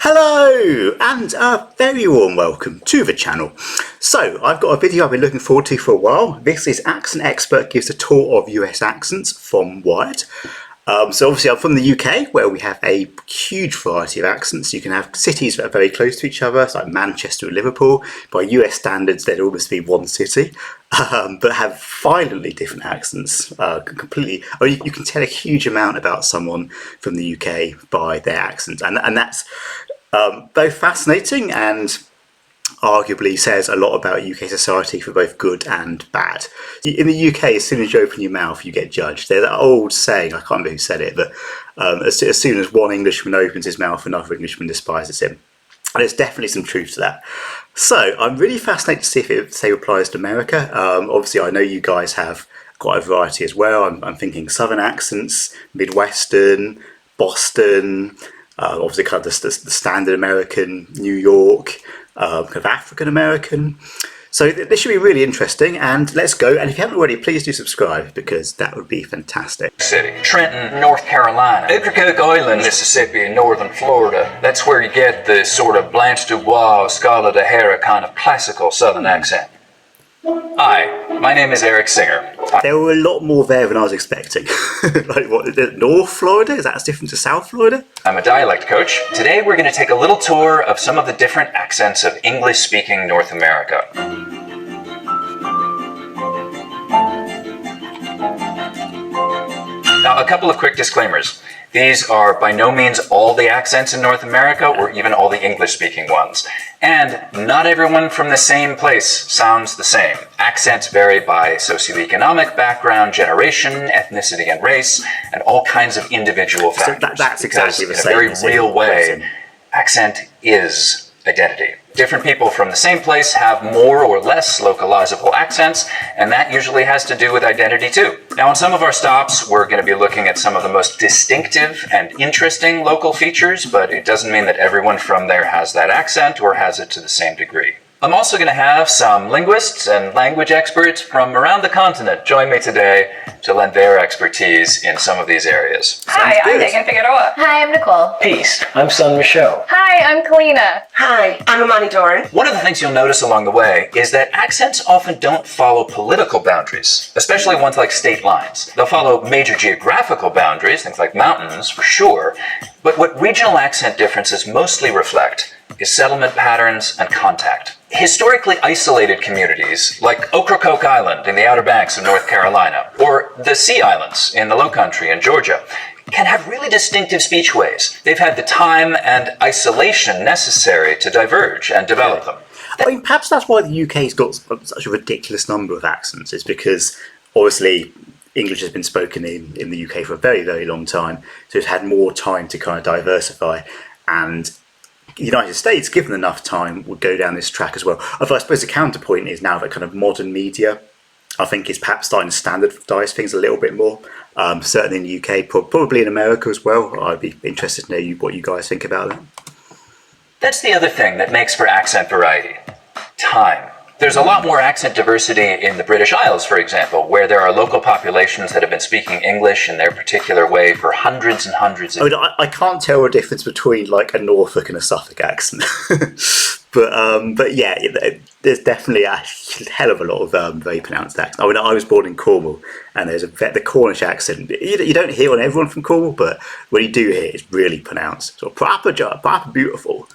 Hello and a very warm welcome to the channel. So I've got a video I've been looking forward to for a while. This is Accent Expert gives a tour of US accents from Wired. So obviously I'm from the UK where we have a huge variety of accents. You can have cities that are very close to each other, like Manchester and Liverpool. By US standards they'd almost be one city, but have violently different accents. Completely, you can tell a huge amount about someone from the UK by their accent, and that's both fascinating and arguably says a lot about UK society for both good and bad. In the UK, as soon as you open your mouth, you get judged. There's that old saying, I can't remember who said it, but as soon as one Englishman opens his mouth, another Englishman despises him. And there's definitely some truth to that. So I'm really fascinated to see if it, say, applies to America. Obviously, I know you guys have quite a variety as well. I'm thinking Southern accents, Midwestern, Boston, obviously kind of the standard American, New York, kind of African American. So this should be really interesting, and let's go. And if you haven't already, please do subscribe because that would be fantastic. City. Trenton, North Carolina. Ocracoke Island, Mississippi, and northern Florida. That's where you get the sort of Blanche Dubois, Scarlett O'Hara kind of classical Southern accent. Hi, my name is Eric Singer. There were a lot more there than I was expecting. Like what, North Florida? Is that different to South Florida? I'm a dialect coach. Today we're going to take a little tour of some of the different accents of English-speaking North America. Now, a couple of quick disclaimers. These are by no means all the accents in North America or even all the English-speaking ones. And not everyone from the same place sounds the same. Accents vary by socioeconomic background, generation, ethnicity, and race, and all kinds of individual factors. So that's exactly the same. In a very real way, accent is identity. Different people from the same place have more or less localizable accents, and that usually has to do with identity too. Now, on some of our stops, we're going to be looking at some of the most distinctive and interesting local features, but it doesn't mean that everyone from there has that accent or has it to the same degree. I'm also going to have some linguists and language experts from around the continent join me today to lend their expertise in some of these areas. Hi, I'm Megan Figueroa. Hi, I'm Nicole. Peace. I'm Son Michaud. Hi, I'm Kalina. Hi, I'm Amani Doran. One of the things you'll notice along the way is that accents often don't follow political boundaries, especially ones like state lines. They'll follow major geographical boundaries, things like mountains for sure, but what regional accent differences mostly reflect is settlement patterns and contact. Historically isolated communities like Ocracoke Island in the Outer Banks of North Carolina, or the Sea Islands in the Low Country in Georgia, can have really distinctive speech ways. They've had the time and isolation necessary to diverge and develop them. I mean, perhaps that's why the UK's got such a ridiculous number of accents, is because obviously English has been spoken in the UK for a very, very long time, so it's had more time to kind of diversify, and the United States, given enough time, would go down this track as well. Although I suppose the counterpoint is now that kind of modern media, I think, is perhaps starting to standardise things a little bit more. Certainly in the UK, probably in America as well. I'd be interested to know what you guys think about that. That's the other thing that makes for accent variety. Time. There's a lot more accent diversity in the British Isles, for example, where there are local populations that have been speaking English in their particular way for hundreds and hundreds of years. I mean, I can't tell the difference between like a Norfolk and a Suffolk accent. but yeah, there's definitely a hell of a lot of very pronounced accents. I mean, I was born in Cornwall, and there's the Cornish accent. You don't hear on everyone from Cornwall, but when you do hear it, it's really pronounced. So proper beautiful.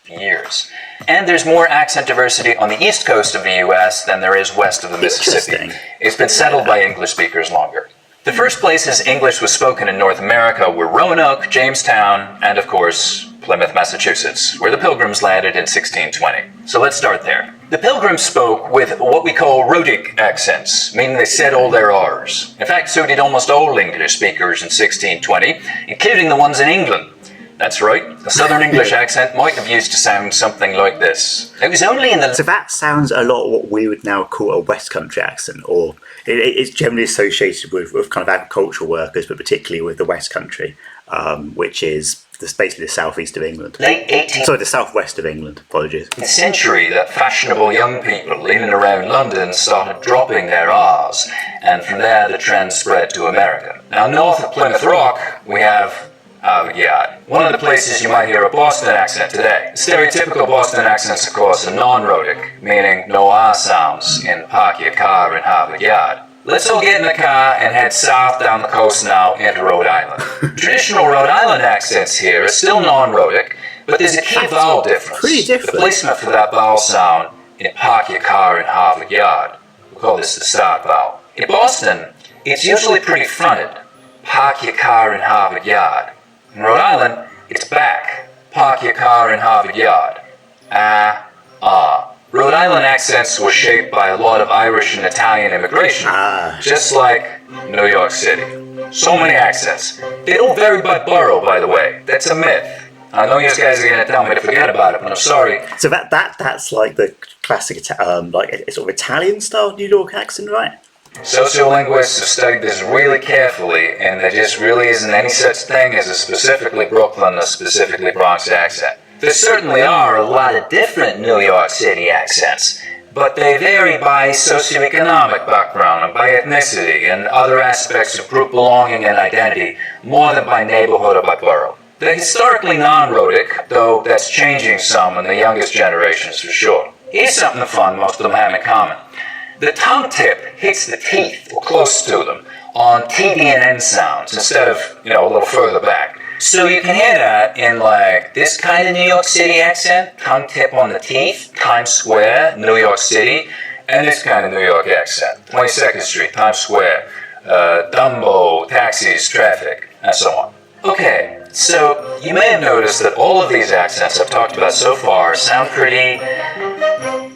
Years. And there's more accent diversity on the east coast of the US than there is west of the Mississippi. It's been settled by English speakers longer. The first places English was spoken in North America were Roanoke, Jamestown, and of course, Plymouth, Massachusetts, where the Pilgrims landed in 1620. So let's start there. The Pilgrims spoke with what we call rhotic accents, meaning they said all their R's. In fact, so did almost all English speakers in 1620, including the ones in England. That's right. The Southern English accent might have used to sound something like this. It was only in the... So that sounds a lot what we would now call a West Country accent, or it's generally associated with kind of agricultural workers, but particularly with the West Country, which is basically the southeast of England. Late 18th... Sorry, the southwest of England, apologies. ...century that fashionable young people in and around London started dropping their R's, and from there the trend spread to America. Now, north of Plymouth Rock, we have Harvard Yard. One of the places you might hear a Boston accent today. Stereotypical Boston accents, of course, are non-rhotic, meaning no R sounds in park your car in Harvard Yard. Let's all get in the car and head south down the coast now into Rhode Island. Traditional Rhode Island accents here are still non-rhotic, but there's a key vowel difference. Pretty different. The placement for that vowel sound in park your car in Harvard Yard. We call this the start vowel. In Boston, it's usually pretty fronted. Park your car in Harvard Yard. In Rhode Island, it's back. Park your car in Harvard Yard. Rhode Island accents were shaped by a lot of Irish and Italian immigration, just like New York City. So many accents. They don't vary by borough, by the way. That's a myth. I know you guys are going to tell me to forget about it, but I'm sorry. So that's like the classic, like sort of Italian style New York accent, right? Sociolinguists have studied this really carefully, and there just really isn't any such thing as a specifically Brooklyn or specifically Bronx accent. There certainly are a lot of different New York City accents, but they vary by socioeconomic background and by ethnicity and other aspects of group belonging and identity more than by neighborhood or by borough. They're historically non-rhotic, though that's changing some in the youngest generations for sure. Here's something fun most of them have in common. The tongue tip hits the teeth, or close to them, on TD and N sounds instead of, a little further back. So you can hear that in like this kind of New York City accent, tongue tip on the teeth, Times Square, New York City, and this kind of New York accent, 22nd Street, Times Square, Dumbo, taxis, traffic, and so on. Okay, so you may have noticed that all of these accents I've talked about so far sound pretty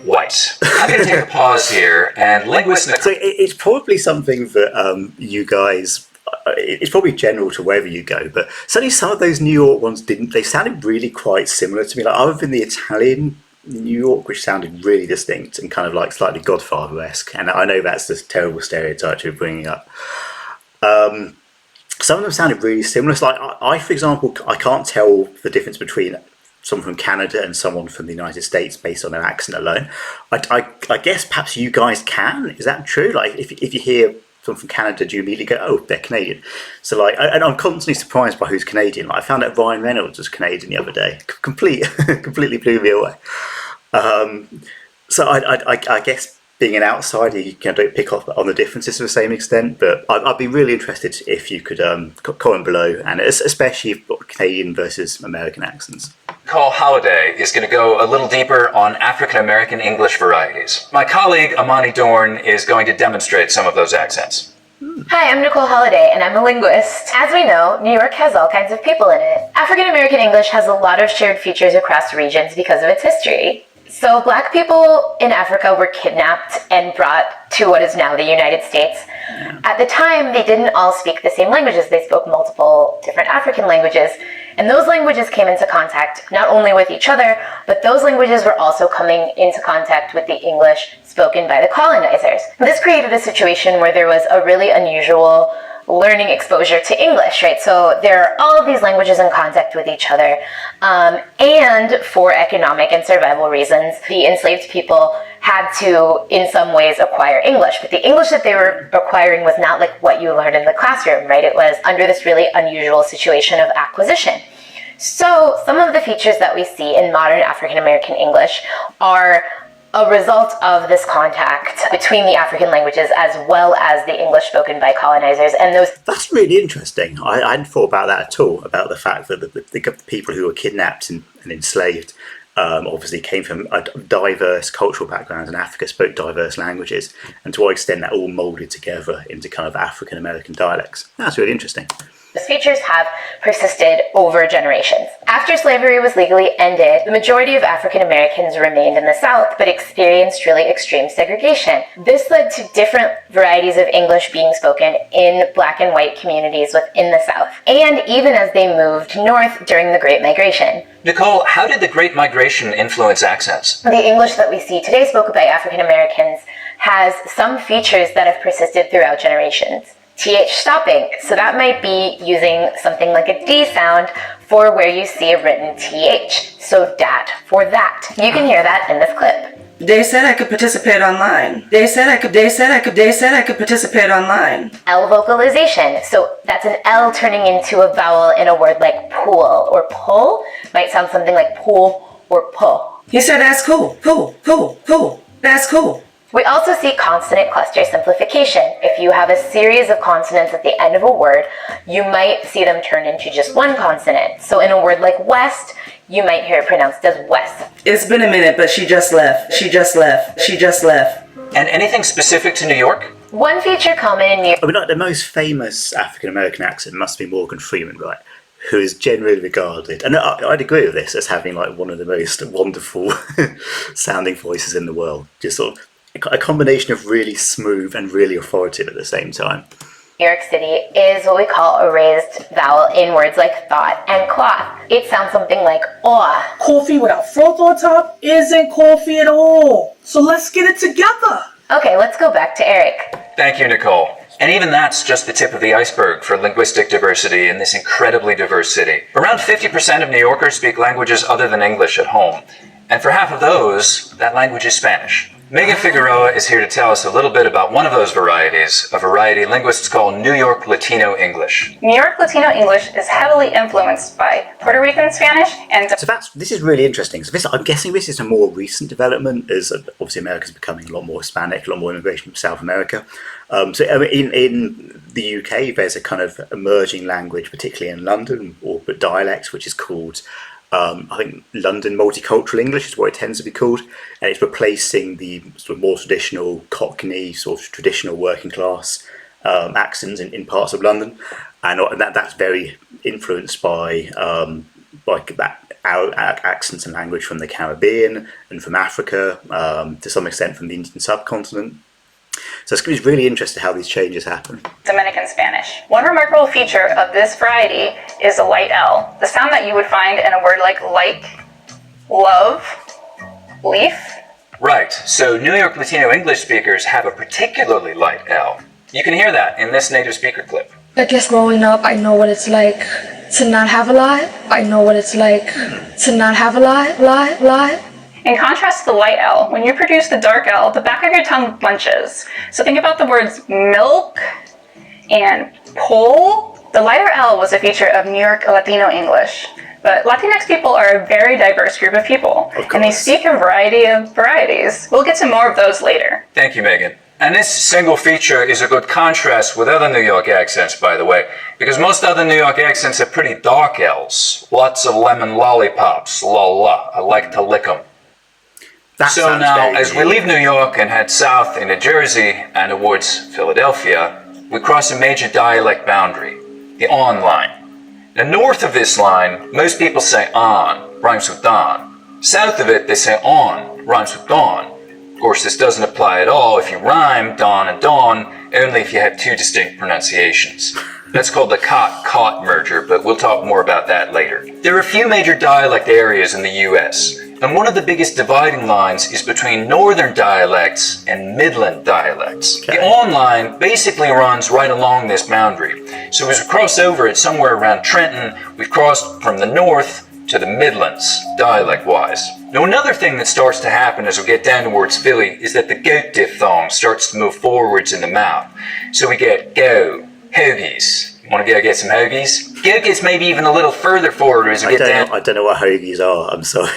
white. I'm going to take a pause here, and linguists... So it's probably something that you guys... It's probably general to wherever you go, but certainly some of those New York ones didn't. They sounded really quite similar to me. Like other than the Italian New York, which sounded really distinct and kind of like slightly Godfather-esque. And I know that's this terrible stereotype you're bringing up. Some of them sounded really similar. So like I, for example, I can't tell the difference between someone from Canada and someone from the United States based on their accent alone. I guess perhaps you guys can. Is that true? Like if you hear someone from Canada, do you immediately go, oh, they're Canadian? So like, and I'm constantly surprised by who's Canadian. Like I found out Ryan Reynolds was Canadian the other day. Completely blew me away. So I guess being an outsider, you don't pick up on the differences to the same extent. But I'd be really interested if you could comment below, and especially Canadian versus American accents. Call Holiday is going to go a little deeper on African American English varieties. My colleague Amani Dorn is going to demonstrate some of those accents. Hi, I'm Nicole Holiday, and I'm a linguist. As we know, New York has all kinds of people in it. African American English has a lot of shared features across regions because of its history. So Black people in Africa were kidnapped and brought to what is now the United States. At the time, they didn't all speak the same languages. They spoke multiple different African languages. And those languages came into contact not only with each other, but those languages were also coming into contact with the English spoken by the colonizers. This created a situation where there was a really unusual learning exposure to English, right? So there are all of these languages in contact with each other. And for economic and survival reasons, the enslaved people had to, in some ways, acquire English. But the English that they were acquiring was not like what you learned in the classroom, right? It was under this really unusual situation of acquisition. So some of the features that we see in modern African American English are a result of this contact between the African languages as well as the English spoken by colonizers. And those... That's really interesting. I hadn't thought about that at all, about the fact that the people who were kidnapped and enslaved obviously came from a diverse cultural backgrounds, and Africa spoke diverse languages, and to what extent that all moulded together into kind of African American dialects. That's really interesting. Those features have persisted over generations. After slavery was legally ended, the majority of African Americans remained in the South, but experienced really extreme segregation. This led to different varieties of English being spoken in Black and white communities within the South, and even as they moved north during the Great Migration. Nicole, how did the Great Migration influence accents? The English that we see today spoken by African Americans has some features that have persisted throughout generations. TH stopping, so that might be using something like a D sound for where you see a written TH, so dat for that. You can hear that in this clip. They said I could participate online. They said I could participate online. L vocalization. So that's an L turning into a vowel in a word like pool or pull. Might sound something like pool or pull. He said that's cool. Cool. That's cool. We also see consonant cluster simplification. If you have a series of consonants at the end of a word, you might see them turn into just one consonant. So in a word like west, you might hear it pronounced as west. It's been a minute, but she just left. And anything specific to New York? One feature common in New York. I mean, like the most famous African American accent must be Morgan Freeman, right? Who is generally regarded, and I'd agree with this, as having like one of the most wonderful sounding voices in the world. Just sort of a combination of really smooth and really authoritative at the same time. New York City is what we call a raised vowel in words like thought and cloth. It sounds something like aw. Coffee without froth on top isn't coffee at all. So let's get it together. Okay, let's go back to Eric. Thank you, Nicole. And even that's just the tip of the iceberg for linguistic diversity in this incredibly diverse city. Around 50% of New Yorkers speak languages other than English at home. And for half of those, that language is Spanish. Megan Figueroa is here to tell us a little bit about one of those varieties, a variety linguists call New York Latino English. New York Latino English is heavily influenced by Puerto Rican Spanish and... So this is really interesting. So I'm guessing this is a more recent development, as obviously America's becoming a lot more Hispanic, a lot more immigration from South America. So I mean, in the UK, there's a kind of emerging language, particularly in London, or dialect, which is called I think London Multicultural English is what it tends to be called, and it's replacing the sort of more traditional Cockney, sort of traditional working class accents in parts of London, and that's very influenced by like that our accents and language from the Caribbean and from Africa, to some extent from the Indian subcontinent. So it's really interesting how these changes happen. Dominican Spanish. One remarkable feature of this variety is a light L, the sound that you would find in a word like, love, leaf. Right, so New York Latino English speakers have a particularly light L. You can hear that in this native speaker clip. I guess growing up, I know what it's like to not have a lot. I know what it's like to not have a lot. In contrast to the light L, when you produce the dark L, the back of your tongue bunches. So think about the words milk and pull. The lighter L was a feature of New York Latino English. But Latinx people are a very diverse group of people, and they speak a variety of varieties. We'll get to more of those later. Thank you, Megan. And this single feature is a good contrast with other New York accents, by the way, because most other New York accents have pretty dark L's. Lots of lemon lollipops, la, I like to lick 'em. So now, as we leave New York and head south into Jersey and towards Philadelphia, we cross a major dialect boundary, the on line. Now, north of this line, most people say on, rhymes with don. South of it, they say on, rhymes with dawn. Of course, this doesn't apply at all if you rhyme don and dawn, only if you have two distinct pronunciations. That's called the cot-caught merger, but we'll talk more about that later. There are a few major dialect areas in the U.S., and one of the biggest dividing lines is between northern dialects and midland dialects. Okay. The on line basically runs right along this boundary. So as we cross over it somewhere around Trenton, we've crossed from the north to the Midlands, dialect-wise. Now, another thing that starts to happen as we get down towards Philly is that the goat diphthong starts to move forwards in the mouth. So we get go, hoagies. Want to go get some hoagies? Go gets maybe even a little further forward as we get down. I don't know what hoagies are, I'm sorry.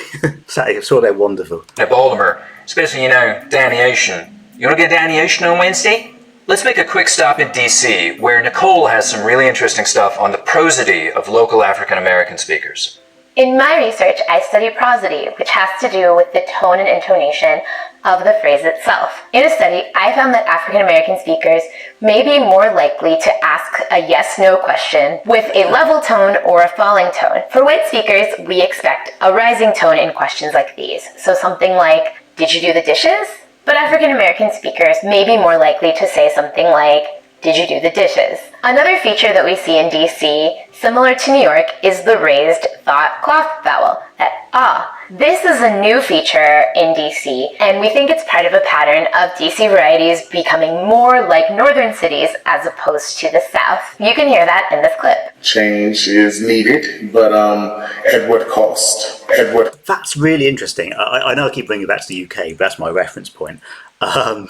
I'm sure they're wonderful. Now, Baltimore, especially, Danny Ocean. You want to get Danny Ocean on Wednesday? Let's make a quick stop in D.C., where Nicole has some really interesting stuff on the prosody of local African American speakers. In my research, I study prosody, which has to do with the tone and intonation of the phrase itself. In a study, I found that African American speakers may be more likely to ask a yes-no question with a level tone or a falling tone. For white speakers, we expect a rising tone in questions like these. So something like, did you do the dishes? But African American speakers may be more likely to say something like, did you do the dishes? Another feature that we see in DC, similar to New York, is the raised thought cloth vowel, that ah. This is a new feature in DC, and we think it's part of a pattern of DC varieties becoming more like northern cities as opposed to the south. You can hear that in this clip. Change is needed, but at what cost? At what? That's really interesting. I know I keep bringing it back to the UK, but that's my reference point.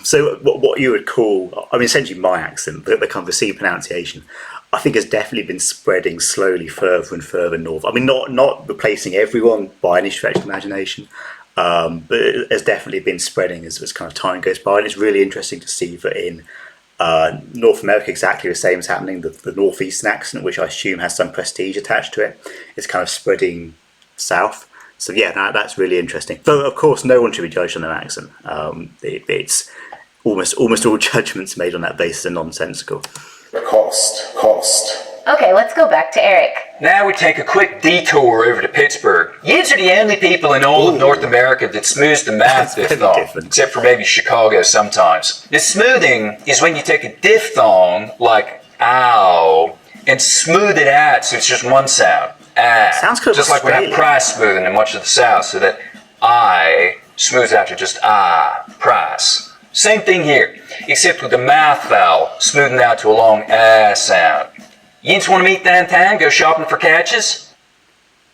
So what you would call, I mean, essentially my accent, the kind of the C pronunciation, I think has definitely been spreading slowly further and further north. I mean, not replacing everyone by any stretch of imagination, but it has definitely been spreading as kind of time goes by. And it's really interesting to see that in North America, exactly the same is happening. The northeastern accent, which I assume has some prestige attached to it, is kind of spreading south. So yeah, that's really interesting. Though of course, no one should be judged on their accent. It's almost all judgments made on that basis are nonsensical. Cost. Okay, let's go back to Eric. Now we take a quick detour over to Pittsburgh. Yous are the only people in all of North America that smooths the mouth diphthong, except for maybe Chicago sometimes. The smoothing is when you take a diphthong, like ow, and smooth it out so it's just one sound. Ah. Sounds kind of just like we have price smoothing in much of the South, so that I smooths out to just price. Same thing here, except with the mouth vowel smoothing out to a long sound. You just want to meet downtown, go shopping for catches?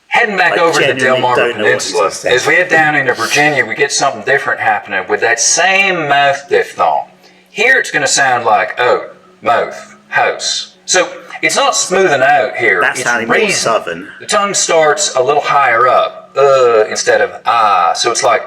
Heading back over to the Delmarva Peninsula, as we head down into Virginia, we get something different happening with that same mouth diphthong. Here it's going to sound like oat, mouth, house. So it's not smoothing out here, That's it's more southern. The tongue starts a little higher up, instead of so it's like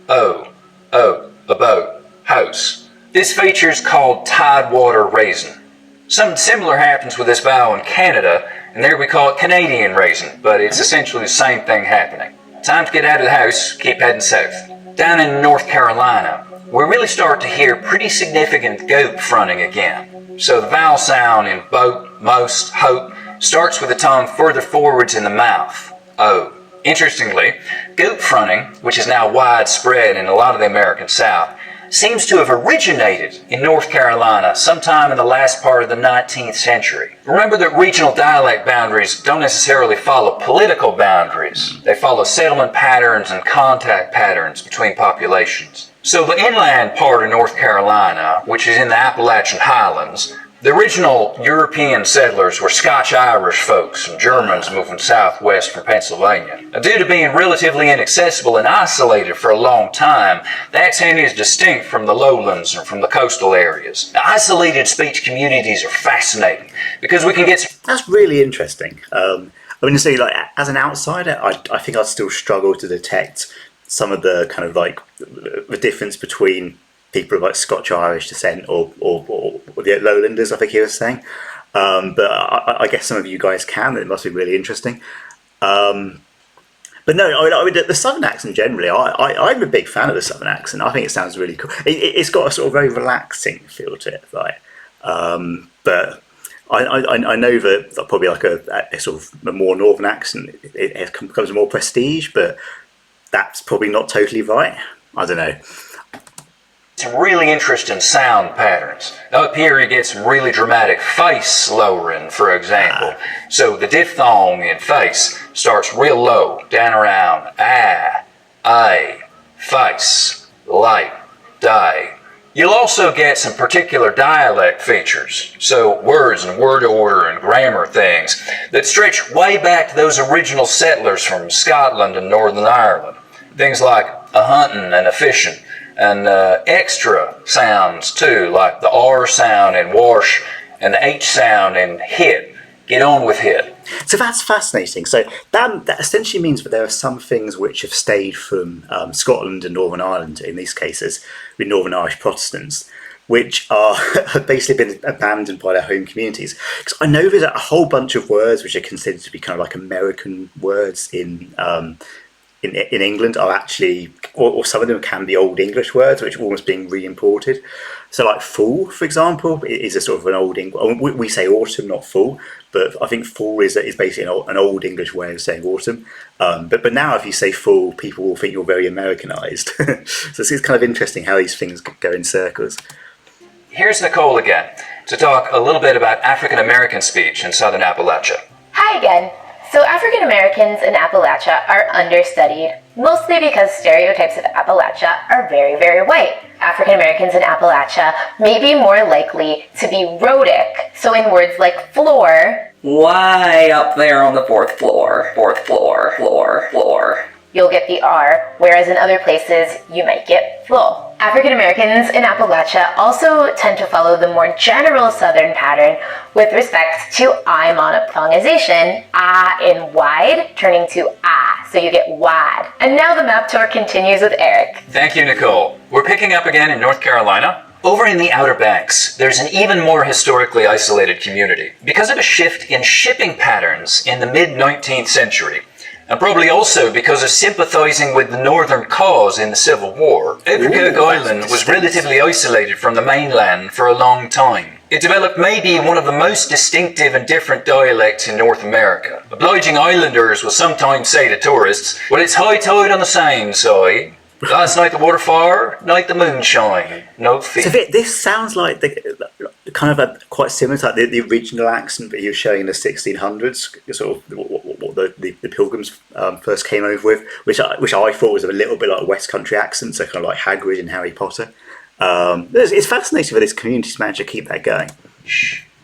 a boat. House. This feature is called tidewater raisin. Something similar happens with this vowel in Canada, and there we call it Canadian raisin, but it's essentially the same thing happening. Time to get out of the house, keep heading south. Down in North Carolina, we really start to hear pretty significant goat fronting again. So the vowel sound in boat, most, hope starts with the tongue further forwards in the mouth. O. Interestingly, goat fronting, which is now widespread in a lot of the American South, seems to have originated in North Carolina sometime in the last part of the 19th century. Remember that regional dialect boundaries don't necessarily follow political boundaries. They follow settlement patterns and contact patterns between populations. So the inland part of North Carolina, which is in the Appalachian Highlands, the original European settlers were Scotch-Irish folks and Germans moving southwest from Pennsylvania. Now, due to being relatively inaccessible and isolated for a long time, the accent is distinct from the lowlands and from the coastal areas. The isolated speech communities are fascinating because we can get... That's really interesting. I mean, to say, like, as an outsider, I think I'd still struggle to detect some of the kind of like the difference between people of like Scotch-Irish descent or the lowlanders, I think he was saying. But I guess some of you guys can. It must be really interesting. But no, I mean the southern accent generally, I'm a big fan of the southern accent. I think it sounds really cool. It's got a sort of very relaxing feel to it, right? But I know that probably like a sort of a more northern accent, it becomes more prestige, but that's probably not totally right. I don't know. Some really interesting sound patterns. Up here you get some really dramatic face lowering, for example. So the diphthong in face starts real low, down around face, light, die. You'll also get some particular dialect features, so words and word order and grammar things that stretch way back to those original settlers from Scotland and Northern Ireland. Things like a hunting and a fishing, and extra sounds too, like the R sound in wash and the H sound in hit. Get on with hit. So that's fascinating. So that essentially means that there are some things which have stayed from Scotland and Northern Ireland, in these cases, with Northern Irish Protestants, which have basically been abandoned by their home communities. Because I know there's a whole bunch of words which are considered to be kind of like American words in England are actually, or some of them can be Old English words which are almost being re-imported. So like fall, for example, is a sort of an Old English, we say autumn, not fall, but I think fall is basically an Old English way of saying autumn. But now if you say fall, people will think you're very Americanized. So it's kind of interesting how these things go in circles. Here's Nicole again to talk a little bit about African American speech in Southern Appalachia. Hi again. So African Americans in Appalachia are understudied. mostly because stereotypes of Appalachia are very, very white. African Americans in Appalachia may be more likely to be rhotic, so in words like floor, Way up there on the fourth floor, floor. you'll get the R, whereas in other places you might get flo. African Americans in Appalachia also tend to follow the more general Southern pattern with respect to I monophthongization, ah in wide turning to ah, so you get wad. And now the map tour continues with Eric. Thank you, Nicole. We're picking up again in North Carolina. Over in the Outer Banks, there's an even more historically isolated community because of a shift in shipping patterns in the mid-19th century, and probably also because of sympathizing with the Northern cause in the Civil War. Ocracoke Island was relatively isolated from the mainland for a long time. It developed maybe one of the most distinctive and different dialects in North America. Obliging islanders will sometimes say to tourists, well, it's high tide on the same side. Last night the water fire, night the moonshine, no fear. So this sounds like the kind of quite similar to like the original accent that you were showing in the 1600s, sort of what the Pilgrims first came over with, which I thought was a little bit like a West Country accent, so kind of like Hagrid and Harry Potter. It's fascinating that this community's managed to keep that going.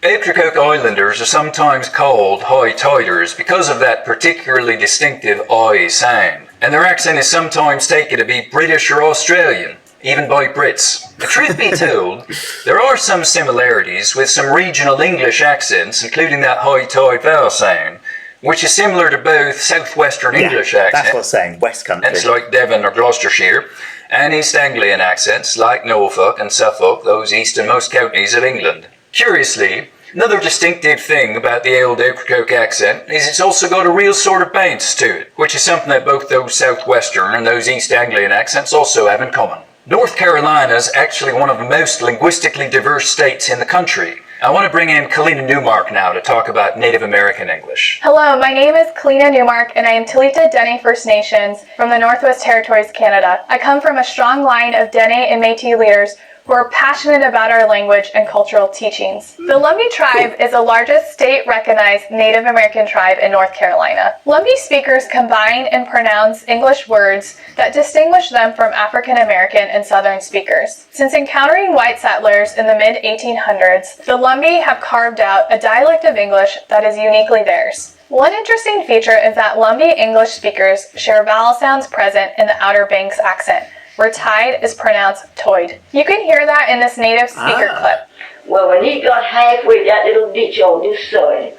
Ocracoke Islanders are sometimes called high tiders because of that particularly distinctive I sound, and their accent is sometimes taken to be British or Australian, even by Brits. The truth be told, there are some similarities with some regional English accents, including that high tide vowel sound, which is similar to both southwestern English accents. That's what I'm saying, West Country. It's like Devon or Gloucestershire, and East Anglian accents like Norfolk and Suffolk, those easternmost counties of England. Curiously, another distinctive thing about the old Ocracoke accent is it's also got a real sort of bounce to it, which is something that both those southwestern and those East Anglian accents also have in common. North Carolina is actually one of the most linguistically diverse states in the country. I want to bring in Kalina Newmark now to talk about Native American English. Hello, my name is Kalina Newmark, and I am Talitha Dene First Nations from the Northwest Territories, Canada. I come from a strong line of Dene and Métis leaders who are passionate about our language and cultural teachings. The Lumbee tribe is the largest state-recognized Native American tribe in North Carolina. Lumbee speakers combine and pronounce English words that distinguish them from African American and Southern speakers. Since encountering white settlers in the mid-1800s, the Lumbee have carved out a dialect of English that is uniquely theirs. One interesting feature is that Lumbee English speakers share vowel sounds present in the Outer Banks accent, where tide is pronounced toid. You can hear that in this native speaker clip. Well, when he got halfway, that little ditch on this side,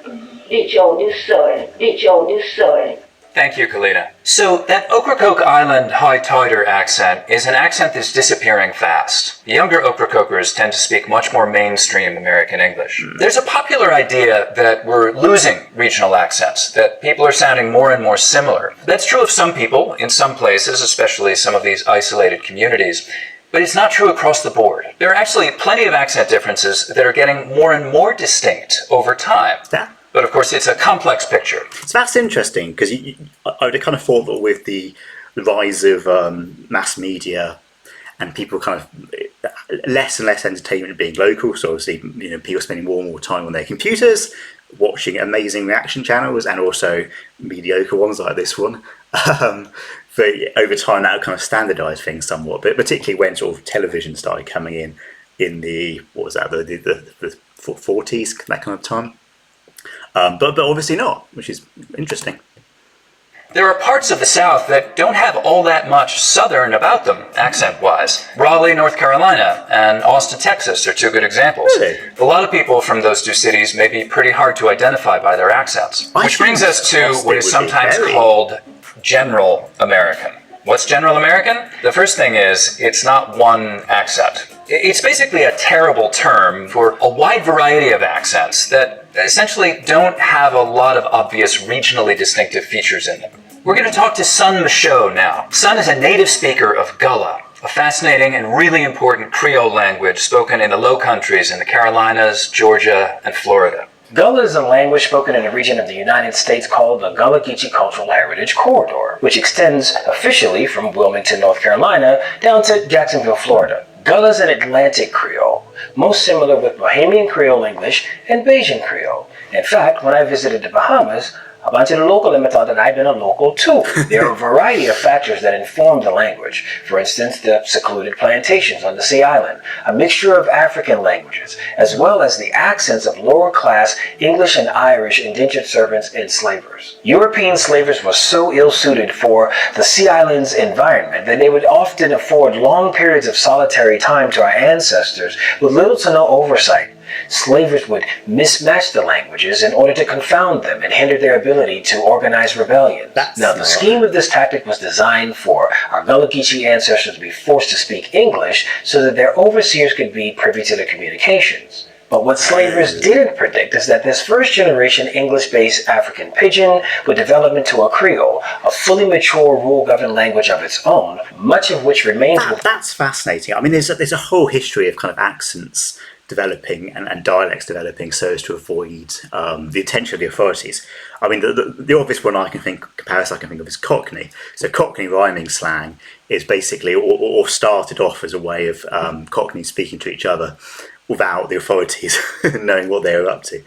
ditch on this side, ditch on this side. Thank you, Kalina. So that Ocracoke Island high tider accent is an accent that's disappearing fast. Younger Ocracokers tend to speak much more mainstream American English. There's a popular idea that we're losing regional accents, that people are sounding more and more similar. That's true of some people in some places, especially some of these isolated communities. But it's not true across the board. There are actually plenty of accent differences that are getting more and more distinct over time. Yeah. But of course, it's a complex picture. So that's interesting, because I would have kind of thought that with the rise of mass media and people kind of less and less entertainment being local, so obviously people spending more and more time on their computers, watching amazing reaction channels and also mediocre ones like this one. But over time that would kind of standardise things somewhat, but particularly when sort of television started coming in the, what was that, the 40s, that kind of time. But obviously not, which is interesting. There are parts of the South that don't have all that much Southern about them, accent-wise. Raleigh, North Carolina, and Austin, Texas are two good examples. Really? A lot of people from those two cities may be pretty hard to identify by their accents. Which brings us to what is sometimes called General American. What's General American? The first thing is, it's not one accent. It's basically a terrible term for a wide variety of accents that essentially don't have a lot of obvious regionally distinctive features in them. We're going to talk to Sun Michaud now. Sun is a native speaker of Gullah, a fascinating and really important Creole language spoken in the Low Countries in the Carolinas, Georgia, and Florida. Gullah is a language spoken in a region of the United States called the Gullah Geechee Cultural Heritage Corridor, which extends officially from Wilmington, North Carolina, down to Jacksonville, Florida. Gullah is an Atlantic Creole, most similar with Bahamian Creole English and Bajan Creole. In fact, when I visited the Bahamas, A bunch of the local them thought that I'd been a local too. There are a variety of factors that inform the language. For instance, the secluded plantations on the Sea Island, a mixture of African languages, as well as the accents of lower class English and Irish indentured servants and slavers. European slavers were so ill-suited for the Sea Island's environment that they would often afford long periods of solitary time to our ancestors with little to no oversight. Slavers would mismatch the languages in order to confound them and hinder their ability to organize rebellions. Now, the scheme of this tactic was designed for our Gullah Geechee ancestors to be forced to speak English so that their overseers could be privy to the communications. But what slavers didn't predict is that this first-generation English-based African pidgin would develop into a Creole, a fully mature rule-governed language of its own, much of which remains... That's fascinating. I mean, there's a whole history of kind of accents developing and dialects developing so as to avoid the attention of the authorities. I mean, the obvious one comparison I can think of is Cockney. So Cockney rhyming slang is basically, or started off as a way of Cockneys speaking to each other without the authorities knowing what they were up to.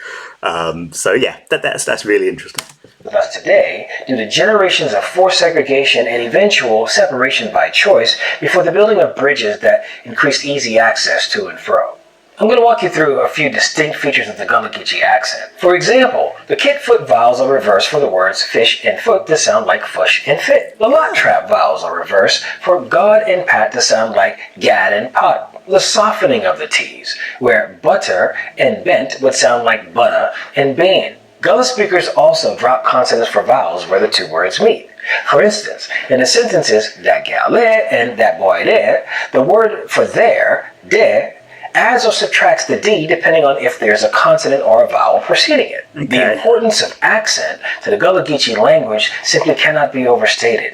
So yeah, that's really interesting. With us today due to generations of forced segregation and eventual separation by choice before the building of bridges that increased easy access to and fro. I'm going to walk you through a few distinct features of the Gullah Geechee accent. For example, the kick-foot vowels are reversed for the words fish and foot to sound like fush and fit. The lot trap vowels are reversed for God and pat to sound like gad and pot. The softening of the T's, where butter and bent would sound like butter and bane. Gullah speakers also drop consonants for vowels where the two words meet. For instance, in the sentences that gal there and that boy there, the word for there, de, adds or subtracts the D depending on if there's a consonant or a vowel preceding it. Okay. The importance of accent to the Gullah Geechee language simply cannot be overstated.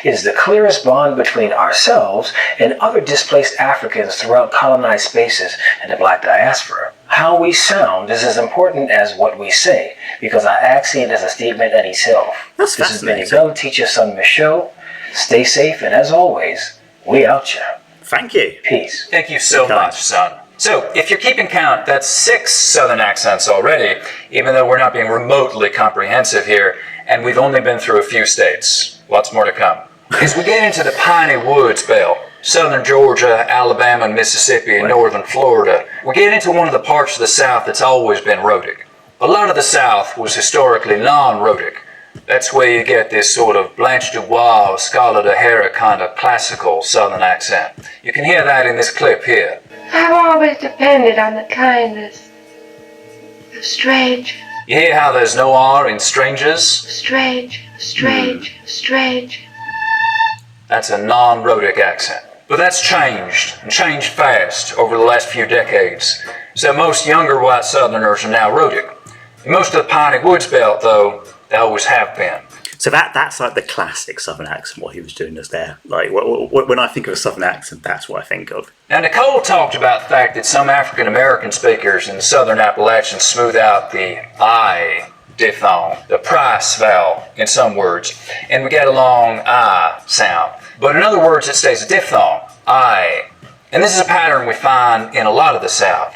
It is the clearest bond between ourselves and other displaced Africans throughout colonized spaces and the Black diaspora. How we sound is as important as what we say, because our accent is a statement in itself. That's this has been your Gullah teacher, son Michaud. Stay safe, and as always, we out ya. Thank you. Peace. Thank you so much, son. So, if you're keeping count, that's 6 Southern accents already, even though we're not being remotely comprehensive here, and we've only been through a few states. Lots more to come. As we get into the piney woods belt, southern Georgia, Alabama, and Mississippi, and northern Florida, we get into one of the parts of the South that's always been rhotic. A lot of the South was historically non-rhotic. That's where you get this sort of Blanche Dubois, Scarlett O'Hara kind of classical Southern accent. You can hear that in this clip here. I've always depended on the kindness of strangers. You hear how there's no R in strangers? Strange. That's a non-rhotic accent. But that's changed, and changed fast over the last few decades. So most younger white Southerners are now rhotic. In most of the piney woods belt, though, they always have been. So that's like the classic Southern accent, what he was doing just there. Like, when I think of a Southern accent, that's what I think of. Now, Nicole talked about the fact that some African-American speakers in the Southern Appalachians smooth out the I diphthong, the price vowel in some words, and we get a long I sound. But in other words, it stays a diphthong, I. And this is a pattern we find in a lot of the South.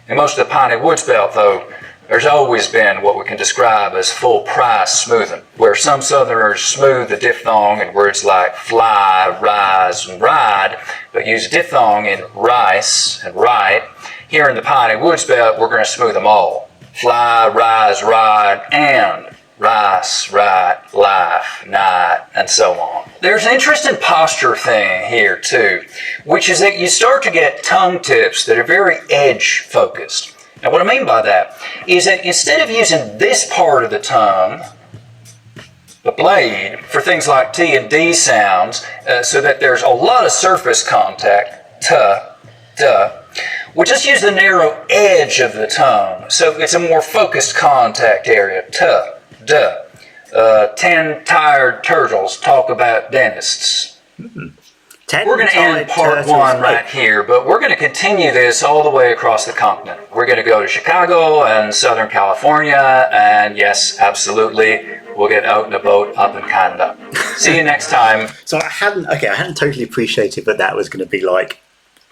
In most of the piney woods belt, though, there's always been what we can describe as full price smoothing, where some Southerners smooth the diphthong in words like fly, rise, and ride, but use diphthong in rice and right. Here in the piney woods belt, we're going to smooth them all. Fly, rise, ride, and rice, ride, life, night, and so on. There's an interesting posture thing here too, which is that you start to get tongue tips that are very edge focused. Now what I mean by that is that instead of using this part of the tongue, the blade, for things like T and D sounds, so that there's a lot of surface contact, duh, we just use the narrow edge of the tongue, so it's a more focused contact area, duh. 10 tired turtles talk about dentists. We're going to end part 1 right here, but we're going to continue this all the way across the continent. We're going to go to Chicago and Southern California, and yes, absolutely, we'll get out in a boat up in Canada. See you next time. So I hadn't totally appreciated that was going to be like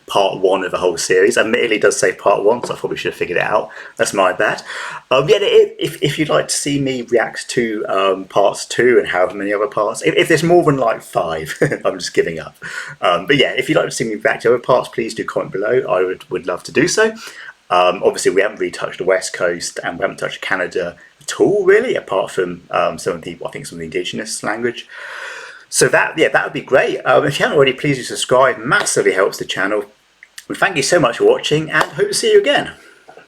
part 1 of the whole series. Admittedly, it does say part 1, so I probably should have figured it out. That's my bad. Yeah, if you'd like to see me react to parts 2 and however many other parts, if there's more than like 5, I'm just giving up. But yeah, if you'd like to see me react to other parts, please do comment below. I would love to do so. Obviously, we haven't really touched the West Coast, and we haven't touched Canada at all, really, apart from some of the indigenous language. So that would be great. If you haven't already, please do subscribe. Massively helps the channel. And thank you so much for watching, and hope to see you again.